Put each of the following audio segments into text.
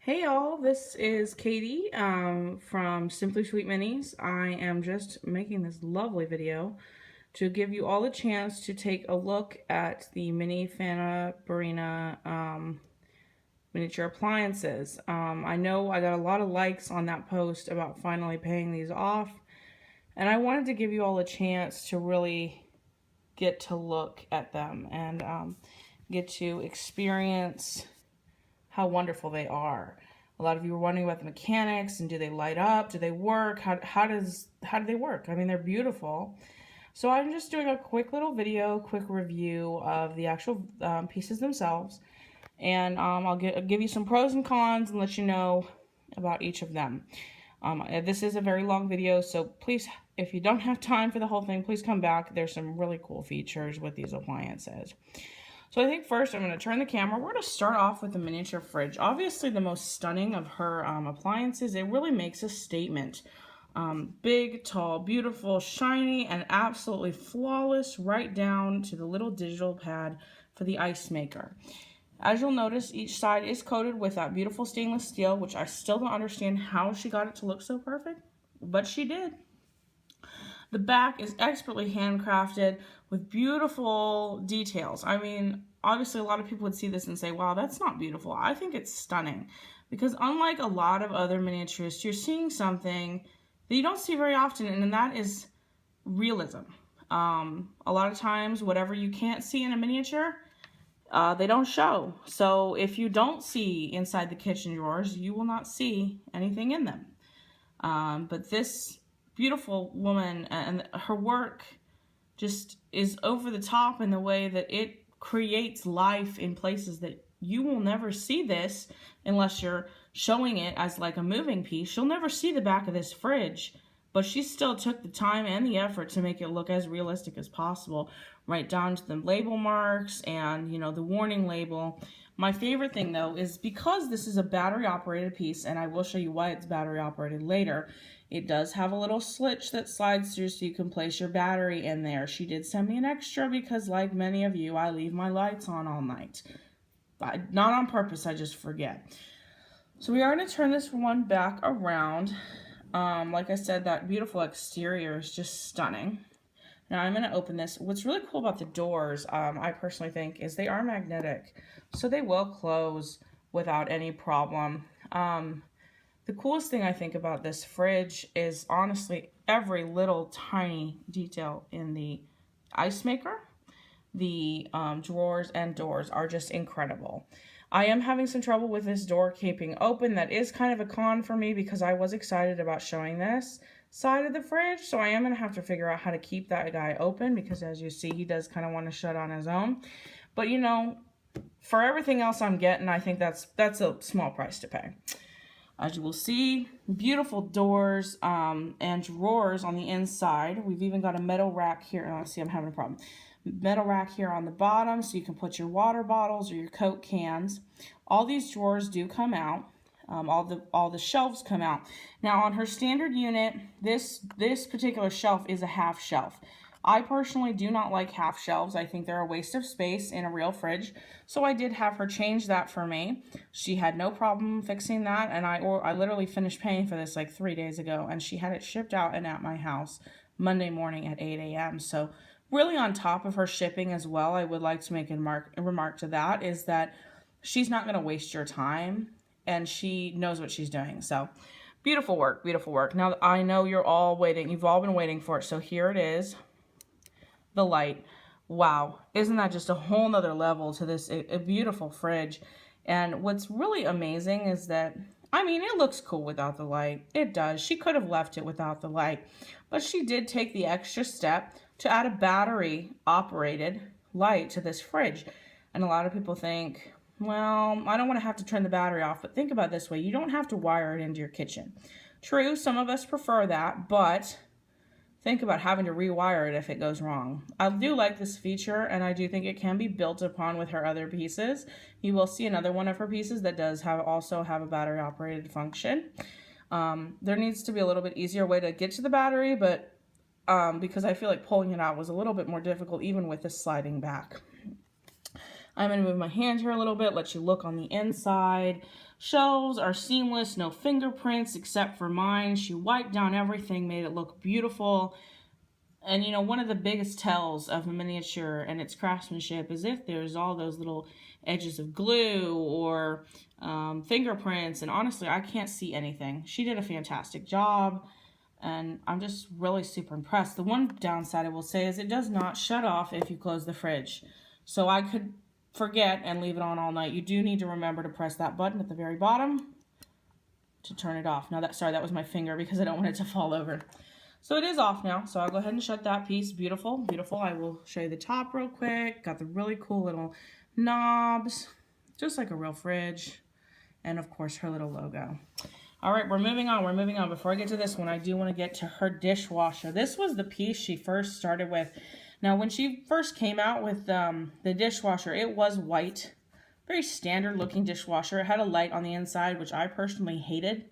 Hey y'all, this is Katie from Simply Sweet Minis. I am just making this lovely video to give you all a chance to take a look at the Mini Fanaberia miniature appliances. I know I got a lot of likes on that post about finally paying these off, and I wanted to give you all a chance to really get to look at them and get to experience how wonderful they are. A lot of you were wondering about the mechanics and do they light up? Do they work? How do they work? I mean, they're beautiful. So I'm just doing a quick little video, quick review of the actual pieces themselves. And I'll give you some pros and cons and let you know about each of them. This is a very long video, so please, if you don't have time for the whole thing, please come back. There's some really cool features with these appliances. So I think first I'm going to turn the camera. We're going to start off with the miniature fridge. Obviously the most stunning of her appliances. It really makes a statement. Big, tall, beautiful, shiny, and absolutely flawless right down to the little digital pad for the ice maker. As you'll notice, each side is coated with that beautiful stainless steel, which I still don't understand how she got it to look so perfect, but she did. The back is expertly handcrafted with beautiful details. I mean, obviously a lot of people would see this and say, wow, that's not beautiful. I think it's stunning because unlike a lot of other miniatures, you're seeing something that you don't see very often, and that is realism. A lot of times, whatever you can't see in a miniature, they don't show. So if you don't see inside the kitchen drawers, you will not see anything in them. But this beautiful woman and her work just is over the top in the way that it creates life in places that you will never see this unless you're showing it as like a moving piece. You'll never see the back of this fridge, but she still took the time and the effort to make it look as realistic as possible, right down to the label marks and, you know, the warning label. My favorite thing though is because this is a battery operated piece, and I will show you why it's battery operated later, it does have a little switch that slides through so you can place your battery in there. She did send me an extra because, like many of you, I leave my lights on all night. Not on purpose, I just forget. So we are going to turn this one back around. Like I said, that beautiful exterior is just stunning. Now I'm going to open this. What's really cool about the doors, I personally think, is they are magnetic. So they will close without any problem. The coolest thing I think about this fridge is honestly every little tiny detail in the ice maker. The drawers and doors are just incredible. I am having some trouble with this door keeping open. That is kind of a con for me because I was excited about showing this side of the fridge. So I am going to have to figure out how to keep that guy open because as you see, he does kind of want to shut on his own. But you know, for everything else I'm getting, I think that's a small price to pay. As you will see, beautiful doors and drawers on the inside. We've even got a metal rack here. Oh, see, I'm having a problem. Metal rack here on the bottom so you can put your water bottles or your Coke cans. All these drawers do come out. All the shelves come out. Now on her standard unit, this particular shelf is a half shelf. I personally do not like half shelves. I think they're a waste of space in a real fridge. So I did have her change that for me. She had no problem fixing that, and I literally finished paying for this like 3 days ago, and she had it shipped out and at my house Monday morning at 8 a.m. So really on top of her shipping as well, I would like to make a remark to that is that she's not going to waste your time, and she knows what she's doing. So beautiful work, beautiful work. Now I know you're all waiting. You've all been waiting for it. So here it is. The light. Wow, isn't that just a whole nother level to this a beautiful fridge? And what's really amazing is that, I mean, it looks cool without the light. It does. She could have left it without the light, but she did take the extra step to add a battery operated light to this fridge. And a lot of people think, well, I don't want to have to turn the battery off, but think about it this way. You don't have to wire it into your kitchen. True, some of us prefer that, but think about having to rewire it if it goes wrong. I do like this feature, and I do think it can be built upon with her other pieces. You will see another one of her pieces that does also have a battery operated function. There needs to be a little bit easier way to get to the battery, but because I feel like pulling it out was a little bit more difficult even with this sliding back. I'm going to move my hand here a little bit, let you look on the inside. Shelves are seamless, no fingerprints except for mine. She wiped down everything, made it look beautiful. And you know, one of the biggest tells of a miniature and its craftsmanship is if there's all those little edges of glue or fingerprints. And honestly, I can't see anything. She did a fantastic job. And I'm just really super impressed. The one downside I will say is it does not shut off if you close the fridge. So I could forget and leave it on all night. You do need to remember to press that button at the very bottom to turn it off. Now that was my finger because I don't want it to fall over. So it is off now. So I'll go ahead and shut that piece. Beautiful, beautiful. I will show you the top real quick. Got the really cool little knobs, just like a real fridge. And of course her little logo. All right, we're moving on. We're moving on. Before I get to this one, I do want to get to her dishwasher. This was the piece she first started with. Now, when she first came out with the dishwasher, it was white. Very standard looking dishwasher. It had a light on the inside, which I personally hated.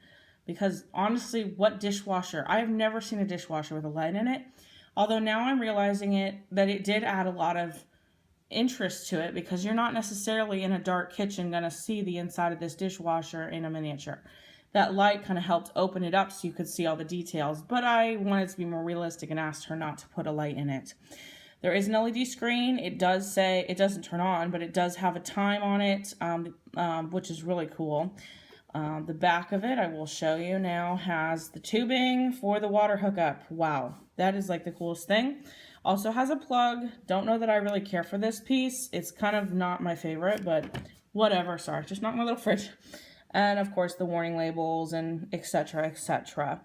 Because honestly, what dishwasher? I have never seen a dishwasher with a light in it. Although now I'm realizing that it did add a lot of interest to it. Because you're not necessarily in a dark kitchen going to see the inside of this dishwasher in a miniature. That light kind of helped open it up so you could see all the details. But I wanted to be more realistic and asked her not to put a light in it. There is an LED screen. It does say, it doesn't turn on, but it does have a time on it, which is really cool. The back of it, I will show you now, has the tubing for the water hookup. Wow, that is like the coolest thing. Also has a plug. Don't know that I really care for this piece. It's kind of not my favorite, but whatever. Sorry, just not my little fridge. And of course the warning labels and etc. etc.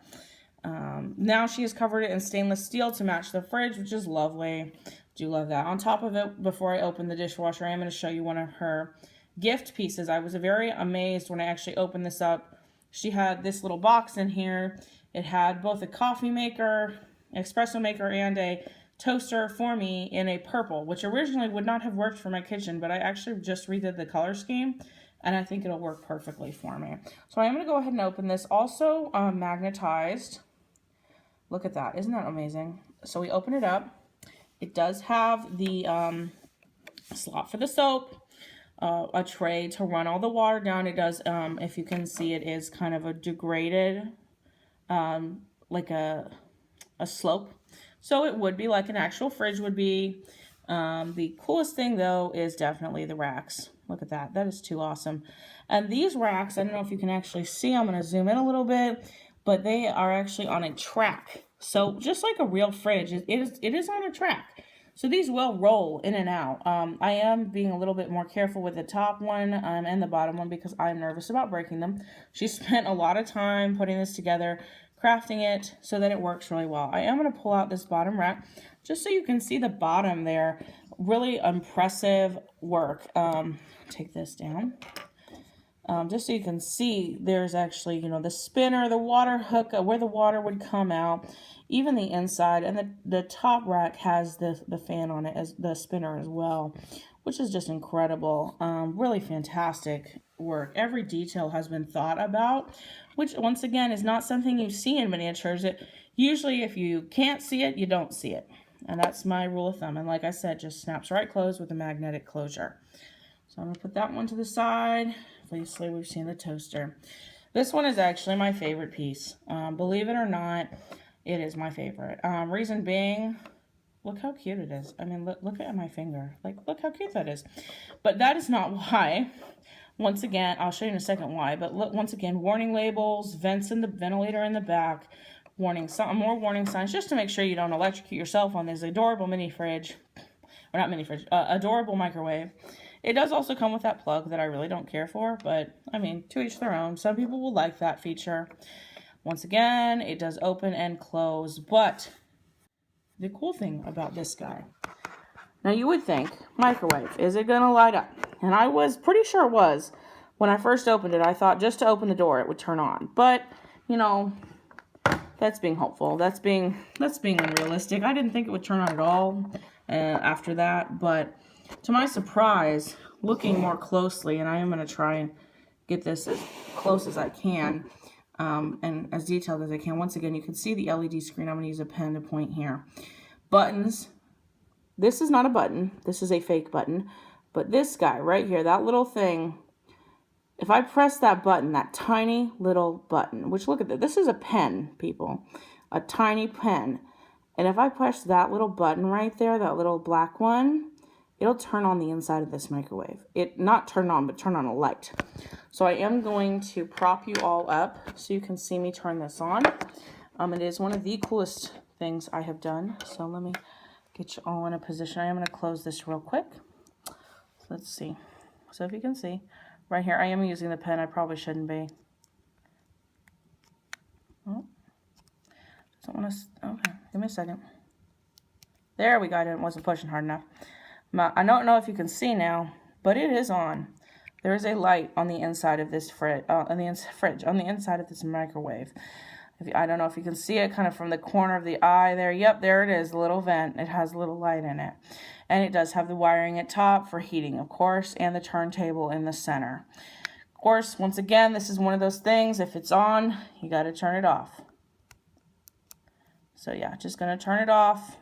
Now she has covered it in stainless steel to match the fridge, which is lovely. Do love that. On top of it, before I open the dishwasher, I am going to show you one of her gift pieces. I was very amazed when I actually opened this up. She had this little box in here. It had both a coffee maker, espresso maker, and a toaster for me in a purple, which originally would not have worked for my kitchen, but I actually just redid the color scheme. And I think it'll work perfectly for me. So I'm going to go ahead and open this. Also magnetized. Look at that. Isn't that amazing? So we open it up. It does have the slot for the soap. A tray to run all the water down. It does, if you can see, it is kind of a degraded, like a slope. So it would be like an actual fridge would be. The coolest thing, though, is definitely the racks. Look at that. That is too awesome. And these racks, I don't know if you can actually see. I'm going to zoom in a little bit. But they are actually on a track. So just like a real fridge, it is on a track. So these will roll in and out. I am being a little bit more careful with the top one and the bottom one because I'm nervous about breaking them. She spent a lot of time putting this together, crafting it so that it works really well. I am going to pull out this bottom rack just so you can see the bottom there. Really impressive work. Take this down. Just so you can see, there's actually, you know, the spinner, the water hook, where the water would come out, even the inside, and the top rack has the fan on it, as the spinner as well, which is just incredible. Really fantastic work. Every detail has been thought about, which once again is not something you see in miniatures. Usually if you can't see it, you don't see it. And that's my rule of thumb. And like I said, just snaps right closed with a magnetic closure. So I'm going to put that one to the side. Obviously, we've seen the toaster. This one is actually my favorite piece. Believe it or not, it is my favorite. Reason being, look how cute it is. I mean, look at my finger. Like, look how cute that is. But that is not why. Once again, I'll show you in a second why. But look, once again, warning labels, vents in the ventilator in the back, more warning signs, just to make sure you don't electrocute yourself on this adorable mini fridge. Or not mini fridge, adorable microwave. It does also come with that plug that I really don't care for, but I mean, to each their own. Some people will like that feature. Once again, it does open and close, but the cool thing about this guy, now you would think, microwave, is it gonna light up? And I was pretty sure it was. When I first opened it, I thought just to open the door, it would turn on. But, you know, that's being hopeful. That's being unrealistic. I didn't think it would turn on at all after that, but to my surprise, looking more closely, and I am going to try and get this as close as I can, and as detailed as I can. Once again, you can see the LED screen. I'm going to use a pen to point here. Buttons. This is not a button. This is a fake button. But this guy right here, that little thing, if I press that button, that tiny little button, which look at that, this is a pen, people, a tiny pen. And if I push that little button right there, that little black one, it'll turn on the inside of this microwave. It not turn on, but turn on a light. So I am going to prop you all up so you can see me turn this on. It is one of the coolest things I have done. So let me get you all in a position. I am going to close this real quick. Let's see. So if you can see, right here, I am using the pen. I probably shouldn't be. Oh, don't want to. Okay, give me a second. There we go. I wasn't pushing hard enough. I don't know if you can see now, but it is on. There is a light on the inside of this fridge, on the inside of this microwave. I don't know if you can see it kind of from the corner of the eye there. Yep, there it is, a little vent. It has a little light in it. And it does have the wiring at top for heating, of course, and the turntable in the center. Of course, once again, this is one of those things, if it's on, you got to turn it off. So yeah, just going to turn it off.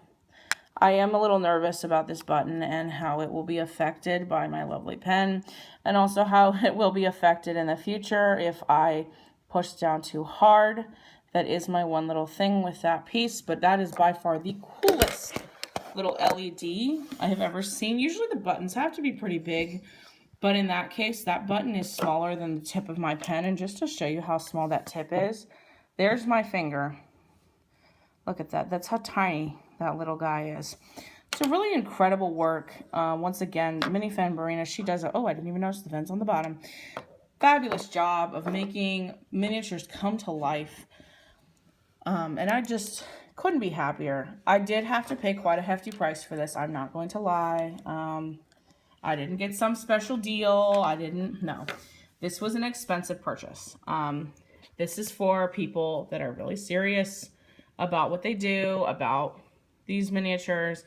I am a little nervous about this button and how it will be affected by my lovely pen, and also how it will be affected in the future if I push down too hard. That is my one little thing with that piece, but that is by far the coolest little LED I have ever seen. Usually the buttons have to be pretty big, but in that case, that button is smaller than the tip of my pen. And just to show you how small that tip is, there's my finger. Look at that. That's how tiny that little guy is. So really incredible work. Once again, Mini Fanaberia, she does it. Oh, I didn't even notice the vents on the bottom. Fabulous job of making miniatures come to life. And I just couldn't be happier. I did have to pay quite a hefty price for this. I'm not going to lie. I didn't get some special deal. No. This was an expensive purchase. This is for people that are really serious about what they do, about these miniatures.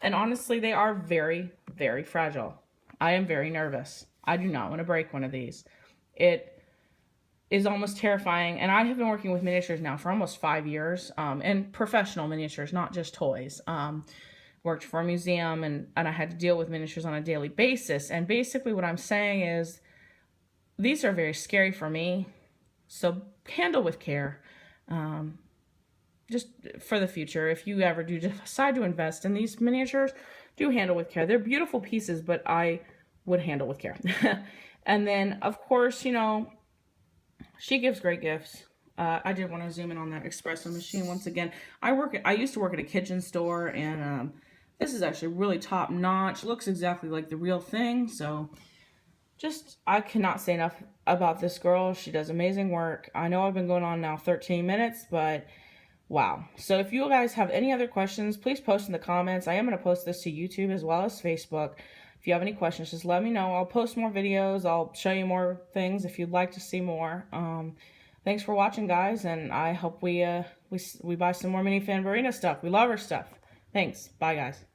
And honestly, they are very, very fragile. I am very nervous. I do not want to break one of these. It is almost terrifying. And I have been working with miniatures now for almost 5 years, and professional miniatures, not just toys. Worked for a museum, and I had to deal with miniatures on a daily basis. And basically what I'm saying is these are very scary for me. So handle with care. Just for the future, if you ever do decide to invest in these miniatures, do handle with care. They're beautiful pieces, but I would handle with care. And then, of course, you know, she gives great gifts. I did want to zoom in on that espresso machine once again. I used to work at a kitchen store, and this is actually really top notch. Looks exactly like the real thing. So just, I cannot say enough about this girl. She does amazing work. I know I've been going on now 13 minutes, but wow. So if you guys have any other questions, please post in the comments. I am going to post this to YouTube as well as Facebook. If you have any questions, just let me know. I'll post more videos. I'll show you more things if you'd like to see more. Thanks for watching, guys, and I hope we buy some more Mini Fanaberia stuff. We love her stuff. Thanks. Bye, guys.